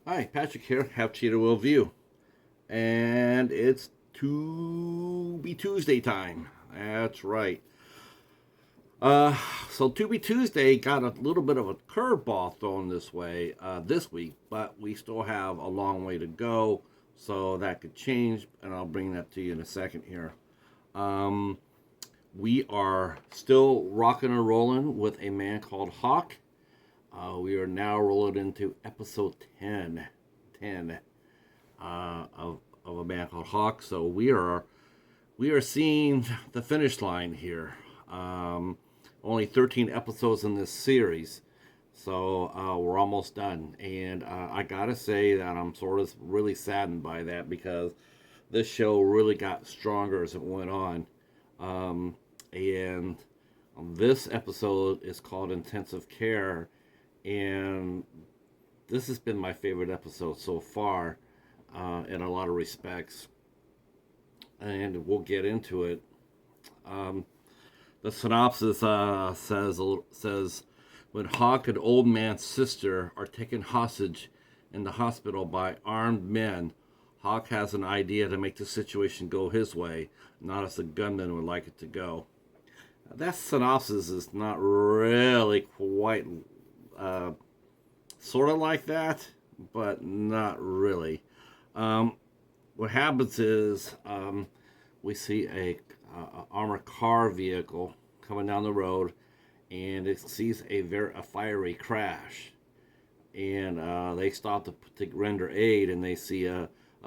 Hi, Patrick here. Have Cheetah Will View. And it's Tubi Tuesday time. That's right. Uh, so Tubi Tuesday got a little bit of a curveball thrown this way this week, but we still have a long way to go, so that could change, and I'll bring that to you in a second here. Um, we are still rocking and rolling with a man called Hawk. We are now rolling into episode 10 of a man called Hawk. So we are seeing the finish line here. Only 13 episodes in this series, so we're almost done. And I gotta say that I'm sort of really saddened by that because this show really got stronger as it went on. And this episode is called Intensive Care, and this has been my favorite episode so far in a lot of respects, and we'll get into it. Um, the synopsis says when Hawk and Old Man's sister are taken hostage in the hospital by armed men, Hawk has an idea to make the situation go his way, not as the gunman would like it to go. That synopsis is not really quite sort of like that, but not really. Um, what happens is we see a armored car vehicle coming down the road, and it sees a fiery crash, and they stop to render aid, and they see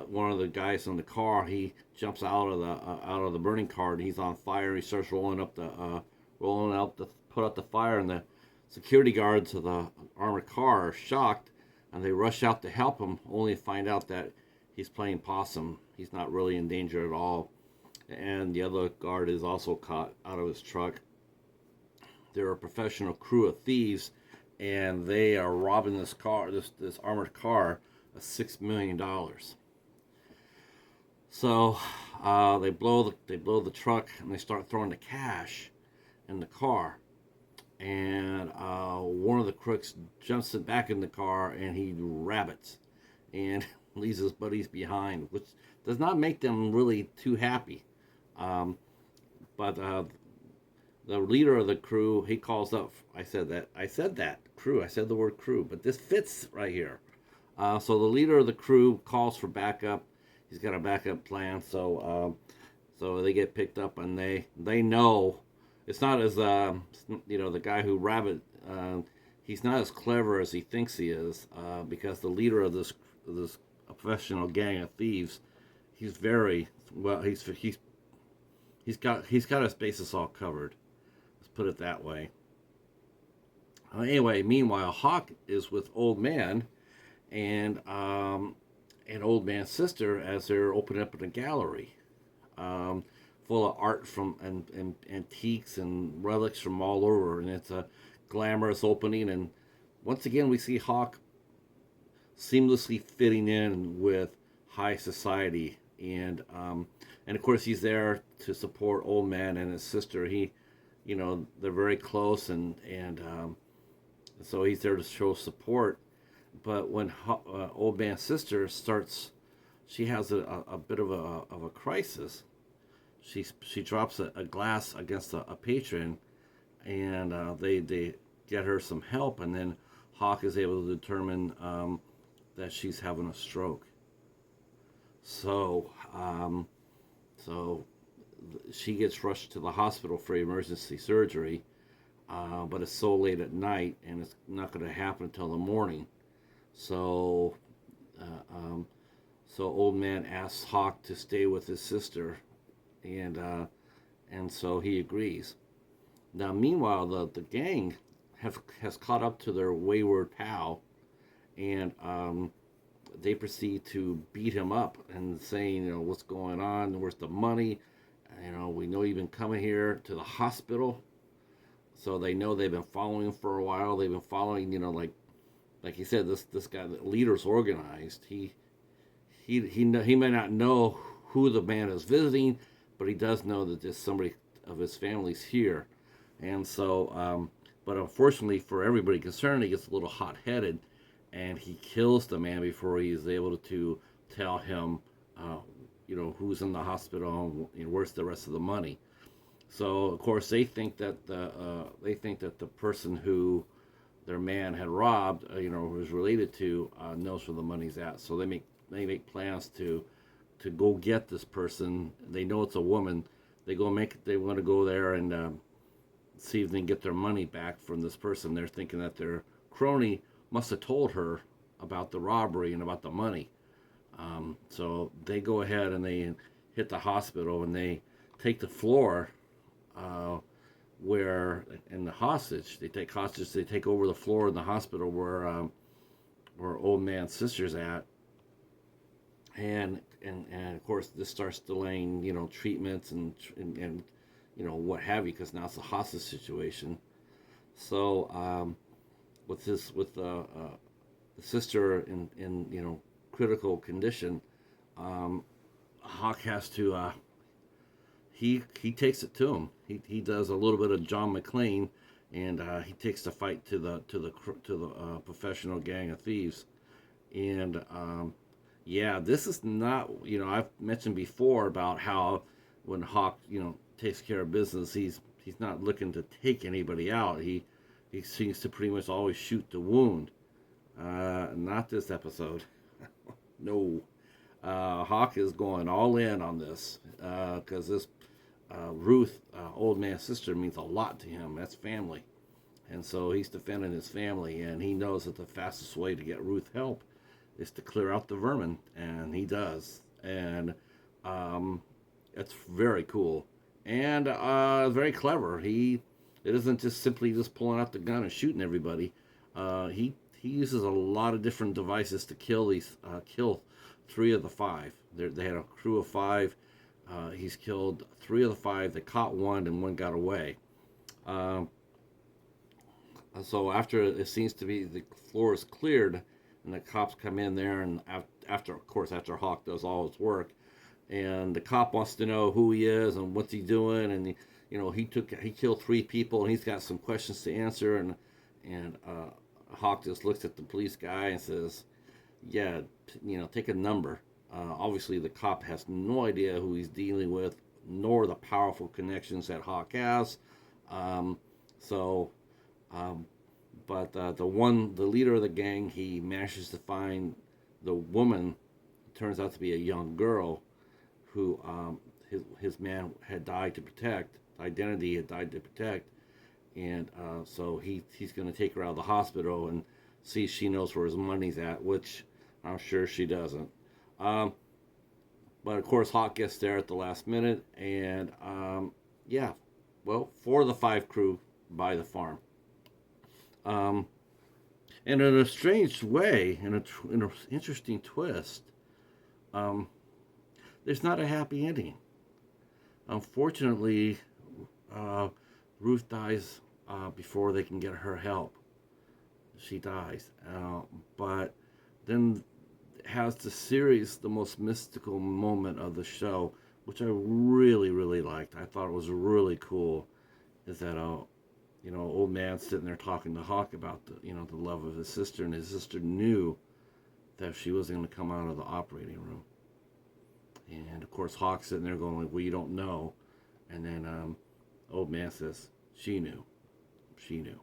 one of the guys in the car. He jumps out of the burning car, and he's on fire. He starts rolling out to put out the fire, and the security guards of the armored car are shocked, and they rush out to help him, only to find out that he's playing possum. He's not really in danger at all. And the other guard is also caught out of his truck. They're a professional crew of thieves, and they are robbing this armored car, of $6 million. So they blow the truck, and they start throwing the cash in the car. And one of the crooks jumps back in the car, and he rabbits and leaves his buddies behind, which does not make them really too happy. But the leader of the crew, he calls up. I said that crew. I said the word crew, but this fits right here. So the leader of the crew calls for backup. He's got a backup plan. So they get picked up, and they know it's not as the guy who rabbit. He's not as clever as he thinks he is, because the leader of this professional gang of thieves, he's very well. He's got his bases all covered. Let's put it that way. Anyway, meanwhile, Hawk is with Old Man and Old Man's sister as they're opening up in a gallery, full of art from and antiques and relics from all over, and it's a glamorous opening. And once again, we see Hawk seamlessly fitting in with high society, and of course he's there to support Old Man and his sister. They're very close, and so he's there to show support. But when Old Man's sister she has a bit of a crisis. She drops a glass against a patron, and they get her some help, and then Hawk is able to determine that she's having a stroke. So she gets rushed to the hospital for emergency surgery, but it's so late at night, and it's not going to happen until the morning. So, so Old Man asks Hawk to stay with his sister, and so he agrees. Now, meanwhile, the gang has caught up to their wayward pal, and they proceed to beat him up and saying, what's going on? Where's the money? We know you've been coming here to the hospital. So they know they've been following him for a while. They've been following, like he said, this guy, the leader's organized. He may not know who the man is visiting, but he does know that there's somebody of his family's here. And so, but unfortunately for everybody concerned, he gets a little hot-headed, and he kills the man before he's able to tell him, who's in the hospital and where's the rest of the money. So of course they think that the person who their man had robbed, was related to, knows where the money's at. So they make plans to go get this person. They know it's a woman. They want to go there and see if they can get their money back from this person. They're thinking that their crony must have told her about the robbery and about the money. So they go ahead and they hit the hospital and they take the floor where in the hostage. They take hostage. They take over the floor in the hospital where old man's sister's at, and of course this starts delaying treatments and what have you, because now it's a hostage situation. So with the sister in critical condition, Hawk has to he takes it to him. He does a little bit of John McClane, and he takes the fight to the professional gang of thieves. And this is not, I've mentioned before about how when Hawk takes care of business, he's not looking to take anybody out. He seems to pretty much always shoot the wound. Not this episode. No. Hawk is going all in on this because this Ruth, old man's sister, means a lot to him. That's family. And so he's defending his family, and he knows that the fastest way to get Ruth help is to clear out the vermin, and he does. And it's very cool and very clever. It isn't just simply just pulling out the gun and shooting everybody. He uses a lot of different devices to kill three of the five. They had a crew of five. He's killed three of the five. They caught one, and one got away. So after it seems to be the floor is cleared, and the cops come in there, and after Hawk does all his work, and the cop wants to know who he is and what's he doing, and he killed three people, and he's got some questions to answer, and Hawk just looks at the police guy and says, "Yeah, take a number." Obviously, the cop has no idea who he's dealing with, nor the powerful connections that Hawk has. But the leader of the gang, he manages to find the woman. Turns out to be a young girl who his man had died to protect. Identity had died to protect, and so he's going to take her out of the hospital and see if she knows where his money's at, which I'm sure she doesn't. But of course, Hawk gets there at the last minute, and 4 of the 5 crew buy the farm. And in a strange way, in an interesting twist, there's not a happy ending. Unfortunately, Ruth dies before they can get her help. She dies, but then has the most mystical moment of the show, which I really, really liked. I thought it was really cool. Is that old man sitting there talking to Hawk about the love of his sister, and his sister knew that she wasn't going to come out of the operating room. And of course, Hawk's sitting there going like, "Well, you don't know." And then old man says, "She knew. She knew."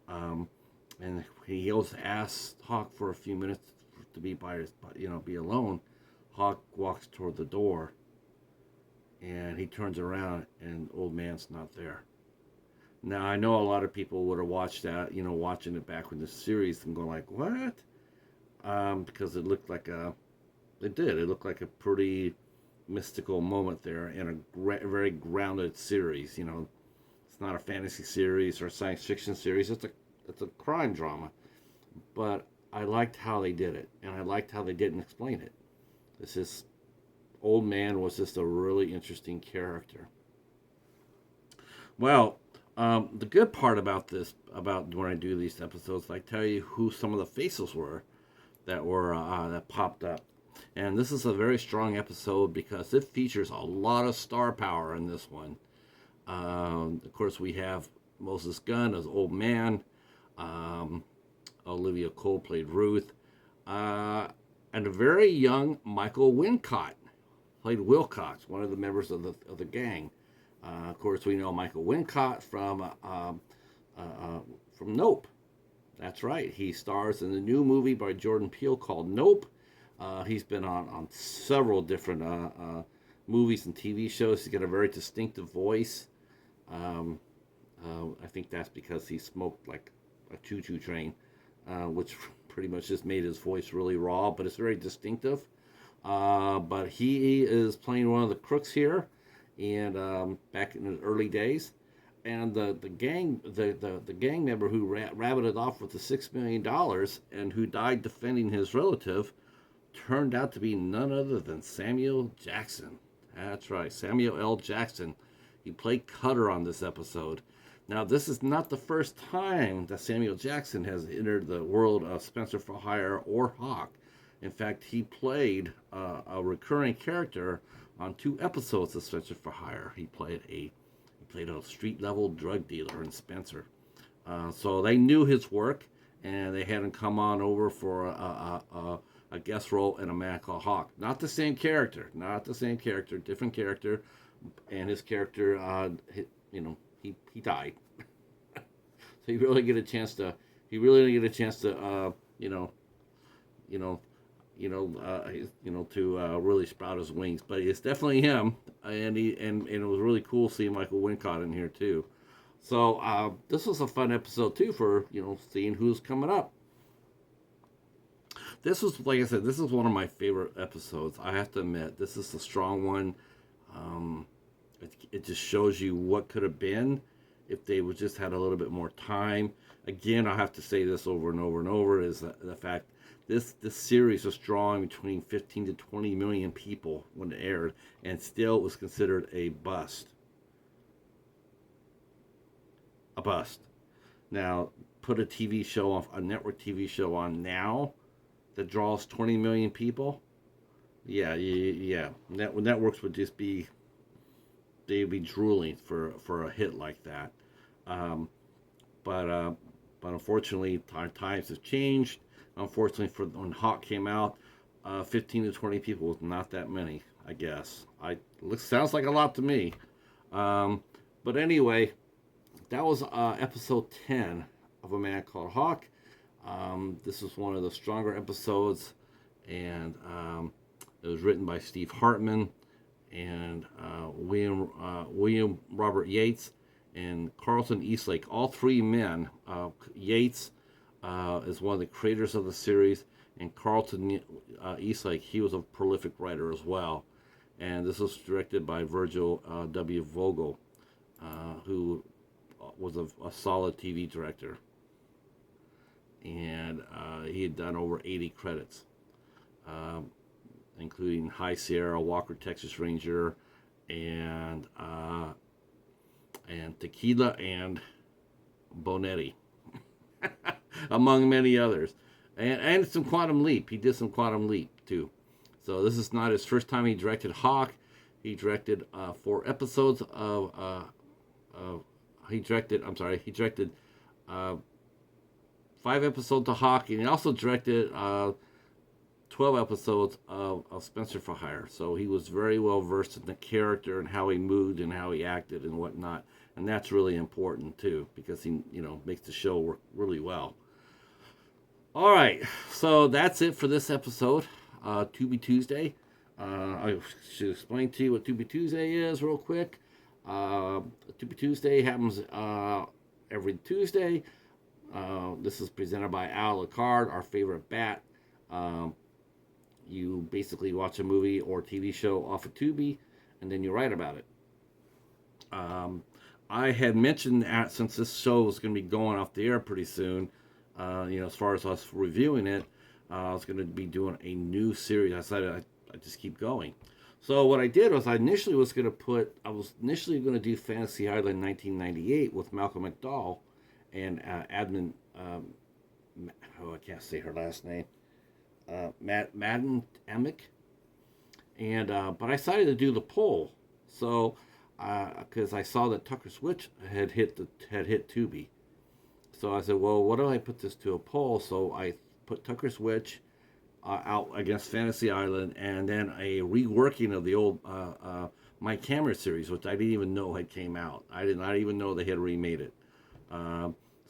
And he also asks Hawk for a few minutes to be be alone. Hawk walks toward the door, and he turns around, and old man's not there. Now, I know a lot of people would have watched that, watching it back in the series and going like, "What?" Because it looked like it looked like a pretty mystical moment there in a very grounded series. It's not a fantasy series or a science fiction series. It's a crime drama. But I liked how they did it, and I liked how they didn't explain it. This old man was just a really interesting character. Well, the good part about when I do these episodes, I tell you who some of the faces were that popped up. And this is a very strong episode because it features a lot of star power in this one. Of course, we have Moses Gunn as old man. Olivia Cole played Ruth. And a very young Michael Wincott played Wilcox, one of the members of the gang. Of course, we know Michael Wincott from Nope. That's right. He stars in the new movie by Jordan Peele called Nope. He's been on several different movies and TV shows. He's got a very distinctive voice. I think that's because he smoked like a choo-choo train, which pretty much just made his voice really raw, but it's very distinctive. But he is playing one of the crooks here, and back in the early days, and the gang member who rabbited off with the $6 million and who died defending his relative turned out to be none other than Samuel Jackson. That's right, Samuel L. Jackson. He played Cutter on this episode. Now, this is not the first time that Samuel Jackson has entered the world of Spenser for Hire or Hawk. In fact, he played a recurring character on 2 episodes of Spenser for Hire. He played a street-level drug dealer in Spenser. So they knew his work, and they had him come on over for a guest role in A Man Called Hawk. Not the same character, different character, and his character, he died. So he really didn't get a chance to, to really sprout his wings. But it's definitely him, and it was really cool seeing Michael Wincott in here too. So this was a fun episode too for seeing who's coming up. This was, like I said, this is one of my favorite episodes. I have to admit, this is a strong one. It just shows you what could have been if they would just had a little bit more time. Again, I have to say this over and over and over, is the fact this series was drawing between 15 to 20 million people when it aired, and still was considered a bust. A bust. Now, put a TV show off, a network TV show on now that draws 20 million people. Yeah. Networks would just be, they'd be drooling for a hit like that. But unfortunately, times have changed. Unfortunately, for when Hawk came out, 15 to 20 people was not that many, I guess. Sounds like a lot to me. But anyway, that was episode 10 of A Man Called Hawk. This was one of the stronger episodes, and it was written by Steve Hartman and William Robert Yates and Carlton Eastlake. All 3 men. Yates is one of the creators of the series, and Carlton Eastlake, he was a prolific writer as well. And this was directed by Virgil W. Vogel, who was a solid TV director. And he had done over 80 credits, including High Sierra, Walker, Texas Ranger, and Tequila and Bonetti, among many others. And some Quantum Leap. He did some Quantum Leap too. So this is not his first time he directed Hawk. He directed 4 episodes of. He directed 5 episodes of Hawk, and he also directed 12 episodes of Spenser for Hire. So he was very well versed in the character and how he moved and how he acted and whatnot. And that's really important too, because he makes the show work really well. All right, so that's it for this episode, Tubi Tuesday. I should explain to you what Tubi Tuesday is real quick. Tubi Tuesday happens every Tuesday. This is presented by Al Lucard, our favorite bat. You basically watch a movie or TV show off of Tubi, and then you write about it. I had mentioned that since this show is going to be going off the air pretty soon, as far as us reviewing it, I was going to be doing a new series. I decided I'd just keep going. So what I did was I was initially going to do Fantasy Island 1998 with Malcolm McDowell and Admin, I can't say her last name, Madden Amick, and but I decided to do the poll. So because I saw that Tucker Switch had hit Tubi, So I said, well, what do I put this to a poll? So I put Tucker Switch out against Fantasy Island, and then a reworking of the old My Camera series, which I didn't even know had came out. I did not even know they had remade it.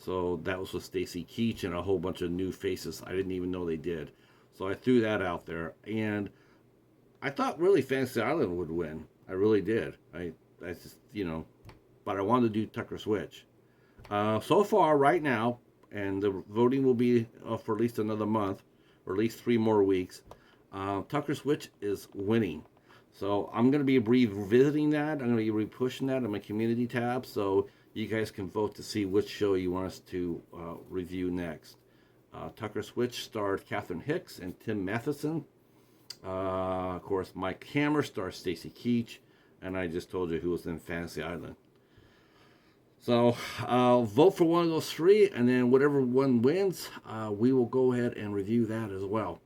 So that was with Stacy Keach and a whole bunch of new faces. I didn't even know they did. So I threw that out there, and I thought really Fantasy Island would win. I really did. I just, but I wanted to do Tucker Switch. So far, right now, and the voting will be for at least another month, or at least 3 more weeks. Tucker Switch is winning. So I'm going to be revisiting that. I'm going to be re-pushing that in my community tab, so you guys can vote to see which show you want us to review next. Tucker Switch starred Catherine Hicks and Tim Matheson. Of course, Mike Hammer stars Stacy Keach, and I just told you who was in Fantasy Island. So vote for one of those 3, and then whatever one wins, we will go ahead and review that as well.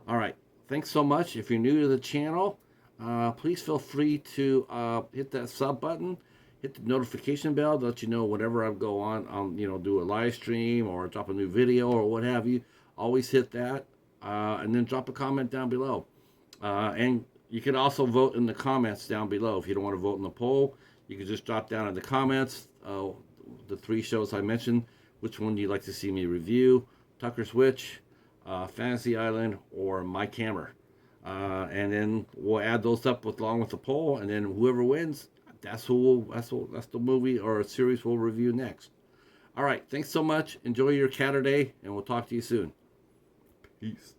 All right. Thanks so much. If you're new to the channel, please feel free to hit that sub button, hit the notification bell to let you know whenever I go on, do a live stream or drop a new video or what have you. Always hit that, and then drop a comment down below. And you can also vote in the comments down below. If you don't want to vote in the poll, you can just drop down in the comments the 3 shows I mentioned, which one you'd like to see me review: Tucker Switch, Fantasy Island, or My Camera. And then we'll add those up along with the poll, and then whoever wins, that's the movie or series we'll review next. All right, thanks so much. Enjoy your Saturday, and we'll talk to you soon. Peace.